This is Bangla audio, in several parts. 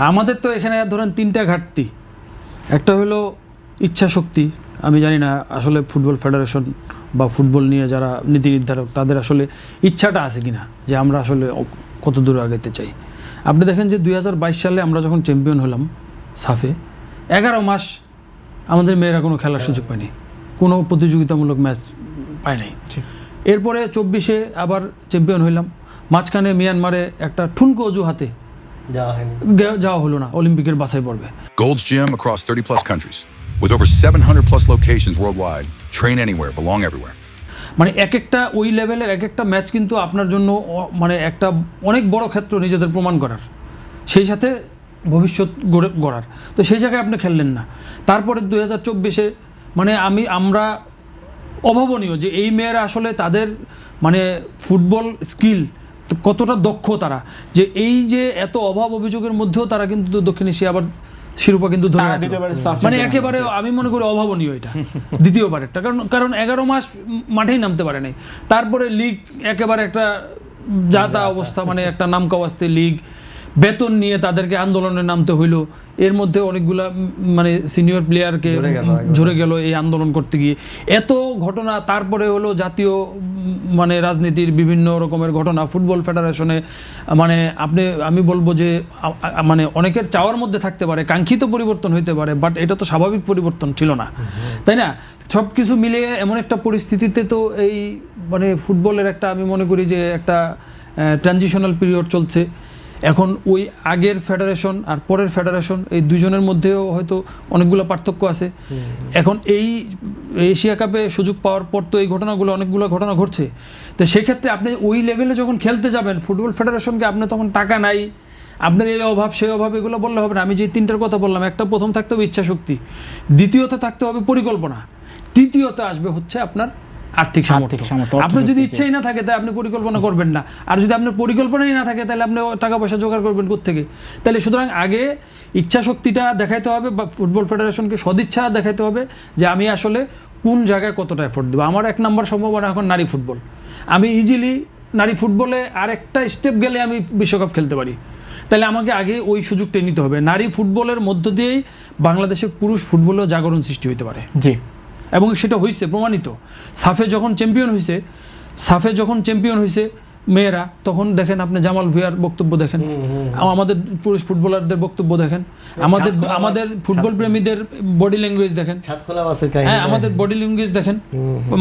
আমাদের তো এখানে ধরেন 3টা ঘাটতি। একটা হলো ইচ্ছা শক্তি। আমি জানি না আসলে ফুটবল ফেডারেশন বা ফুটবল নিয়ে যারা নীতি নির্ধারক তাদের আসলে ইচ্ছাটা আছে কিনা যে আমরা আসলে কত দূর আগাতে চাই। আপনি দেখেন যে 2022 সালে আমরা যখন চ্যাম্পিয়ন হলাম সাফে, 11 মাস আমাদের মেয়েরা কোনো খেলার সুযোগ পায়নি, কোনো প্রতিযোগিতামূলক ম্যাচ পায় নাই। এরপরে 24-এ আবার চ্যাম্পিয়ন হইলাম, মাঝখানে মিয়ানমারে একটা ঠুনকো অজুহাতে যাওয়া হলো না অলিম্পিকের বাছাই পর্বে। Gold's Gym across 30 plus countries with over 700 plus locations worldwide. Train anywhere, belong everywhere. মানে এক একটা ওই লেভেলের এক একটা ম্যাচ কিন্তু আপনার জন্য মানে একটা অনেক বড় ক্ষেত্র নিজেদের প্রমাণ করার, সেই সাথে ভবিষ্যৎ গড়ার। তো সেই জায়গায় আপনি খেললেন না। তারপরে 2024-এ মানে আমরা অভাবনীয় যে এই মেয়েরা আসলে তাদের মানে ফুটবল স্কিল কতটা দক্ষ তারা, যে এই যে এত অভাব অভিযোগের মধ্যেও তারা কিন্তু দক্ষিণ এশিয়া আবার শিরোপা কিন্তু ধরে রাখলো। মানে একেবারে আমি মনে করি অভাবনীয় এটা দ্বিতীয়বার একটা, কারণ 11 মাস মাঠেই নামতে পারে নাই। তারপরে লিগ একেবারে একটা যা তা অবস্থা, মানে একটা নামকাওয়াস্তে লিগ, বেতন নিয়ে তাদেরকে আন্দোলনে নামতে হইলো। এর মধ্যে অনেকগুলা মানে সিনিয়র প্লেয়ারকে ঝরে গেল এই আন্দোলন করতে গিয়ে, এত ঘটনা। তারপরে হলো জাতীয় মানে রাজনীতির বিভিন্ন রকমের ঘটনা ফুটবল ফেডারেশনে। মানে আমি বলবো যে মানে অনেকের চাওয়ার মধ্যে থাকতে পারে, কাঙ্ক্ষিত পরিবর্তন হইতে পারে, বাট এটা তো স্বাভাবিক পরিবর্তন ছিল না, তাই না? সব কিছু মিলিয়ে এমন একটা পরিস্থিতিতে তো এই মানে ফুটবলের একটা আমি মনে করি যে একটা ট্রানজিশনাল পিরিয়ড চলছে এখন। ওই আগের ফেডারেশন আর পরের ফেডারেশন এই দুজনের মধ্যেও হয়তো অনেকগুলো পার্থক্য আছে। এখন এই এশিয়া কাপে সুযোগ পাওয়ার পর তো এই ঘটনাগুলো অনেকগুলো ঘটনা ঘটছে। তো সেক্ষেত্রে আপনি ওই লেভেলে যখন খেলতে যাবেন ফুটবল ফেডারেশনকে, আপনার তখন টাকা নাই, আপনার এই অভাব সেই অভাব, এগুলো বললে হবে না। আমি যে 3টার কথা বললাম, একটা প্রথম থাকতে হবে ইচ্ছা শক্তি, দ্বিতীয়ত থাকতে হবে পরিকল্পনা, তৃতীয়ত আসবে হচ্ছে আপনার আর্থিক সামর্থ্য। আপনার যদি ইচ্ছাই না থাকে তাই আপনি পরিকল্পনা করবেন না, আর যদি আপনার পরিকল্পনাই না থাকে তাহলে আপনি টাকা পয়সা জোগাড় করবেন কোত্থেকে? তাহলে সুতরাং আগে ইচ্ছা শক্তিটা দেখাইতে হবে, বা ফুটবল ফেডারেশনকে সদিচ্ছা দেখাইতে হবে যে আমি আসলে কোন জায়গায় কতটা এফোর্ট দেবো। আমার 1 নম্বর সম্ভাবনা এখন নারী ফুটবল। আমি ইজিলি নারী ফুটবলে আর একটা স্টেপ গেলে আমি বিশ্বকাপ খেলতে পারি। তাহলে আমাকে আগে ওই সুযোগটাই নিতে হবে। নারী ফুটবলের মধ্য দিয়েই বাংলাদেশের পুরুষ ফুটবলেও জাগরণ সৃষ্টি হতে পারে। জি, এবং সেটা হয়েছে, প্রমাণিত। সাফে যখন চ্যাম্পিয়ন হয়েছে মেয়েরা, তখন দেখেন আপনি জামাল ভুঁইয়ার বক্তব্য দেখেন, আমাদের পুরুষ ফুটবলারদের বক্তব্য দেখেন, আমাদের ফুটবল প্রেমীদের বডি ল্যাঙ্গুয়েজ দেখেন, হ্যাঁ আমাদের বডি ল্যাঙ্গুয়েজ দেখেন,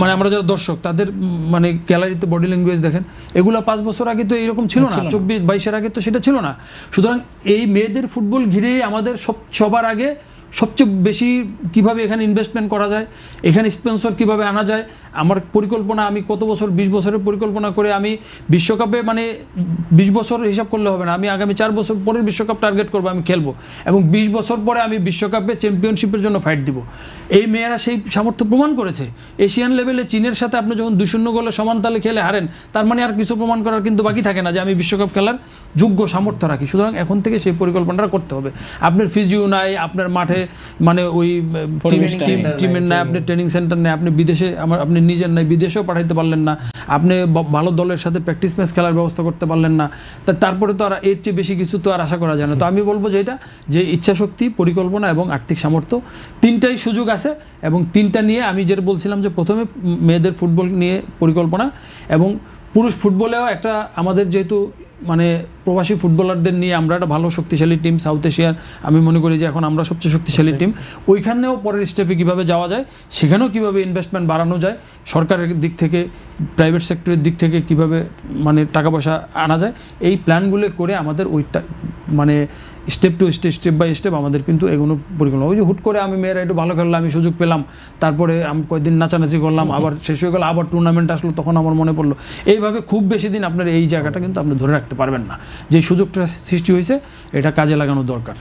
মানে আমরা যারা দর্শক তাদের মানে গ্যালারিতে বডি ল্যাঙ্গুয়েজ দেখেন। এগুলো 5 বছর আগে তো এরকম ছিল না, 24-22-এর আগে তো সেটা ছিল না। সুতরাং এই মেয়েদের ফুটবল ঘিরেই আমাদের সবার আগে সবচেয়ে বেশি কিভাবে এখানে ইনভেস্টমেন্ট করা যায়, এখানে স্পন্সর কিভাবে আনা যায়, আমার পরিকল্পনা, আমি কত বছর 20 বছরের পরিকল্পনা করে আমি বিশ্বকাপে মানে 20 বছর হিসাব করলে হবে না, আমি আগামী 4 বছর পরের বিশ্বকাপ টার্গেট করবো, আমি খেলবো, এবং 20 বছর পরে আমি বিশ্বকাপে চ্যাম্পিয়নশিপের জন্য ফাইট দিব। এই মেয়েরা সেই সামর্থ্য প্রমাণ করেছে। এশিয়ান লেভেলে চীনের সাথে আপনি যখন 2-0 গোলে সমান তালে খেলে হারেন, তার মানে আর কিছু প্রমাণ করার কিন্তু বাকি থাকে না যে আমি বিশ্বকাপ খেলার যোগ্য সামর্থ্য রাখি। সুতরাং এখন থেকে সেই পরিকল্পনাটা করতে হবে। আপনার ফিজিও নাই, আপনার মাঠে মানে ওই টিমের নাই, আপনি ট্রেনিং সেন্টার নেই, আপনি বিদেশে আপনি নিজের নাই, বিদেশেও পাঠাইতে পারলেন না, আপনি ভালো দলের সাথে প্র্যাকটিস ম্যাচ খেলার ব্যবস্থা করতে পারলেন না। তারপরে তো আর এর চেয়ে বেশি কিছু তো আর আশা করা যায় না। তো আমি বলবো যে এটা যে ইচ্ছাশক্তি, পরিকল্পনা এবং আর্থিক সামর্থ্য, 3টাই সুযোগ আছে। এবং 3টা নিয়ে আমি যেটা বলছিলাম যে প্রথমে মেয়েদের ফুটবল নিয়ে পরিকল্পনা, এবং পুরুষ ফুটবলেও একটা আমাদের যেহেতু মানে প্রবাসী ফুটবলারদের নিয়ে আমরা একটা ভালো শক্তিশালী টিম, সাউথ এশিয়ার আমি মনে করি যে এখন আমরা সবচেয়ে শক্তিশালী টিম। ওইখানেও পরের স্টেপে কীভাবে যাওয়া যায়, সেখানেও কীভাবে ইনভেস্টমেন্ট বাড়ানো যায়, সরকারের দিক থেকে প্রাইভেট সেক্টরের দিক থেকে কীভাবে মানে টাকা পয়সা আনা যায়, এই প্ল্যানগুলো করে আমাদের ওইটা মানে স্টেপ বাই স্টেপ আমাদের কিন্তু এগুলো পরিকল্পনা। ওই যে হুট করে আমি মেয়েরা একটু ভালো খেললাম, আমি সুযোগ পেলাম, তারপরে আমি কয়েকদিন নাচানাচি করলাম, আবার শেষ হয়ে গেল, আবার টুর্নামেন্ট আসলো, তখন আমার মনে পড়লো। এইভাবে খুব বেশি দিন আপনার এই জায়গাটা কিন্তু আপনি ধরে রাখতে পারবেন না। যে সুযোগটা সৃষ্টি হয়েছে এটা কাজে লাগানো দরকার।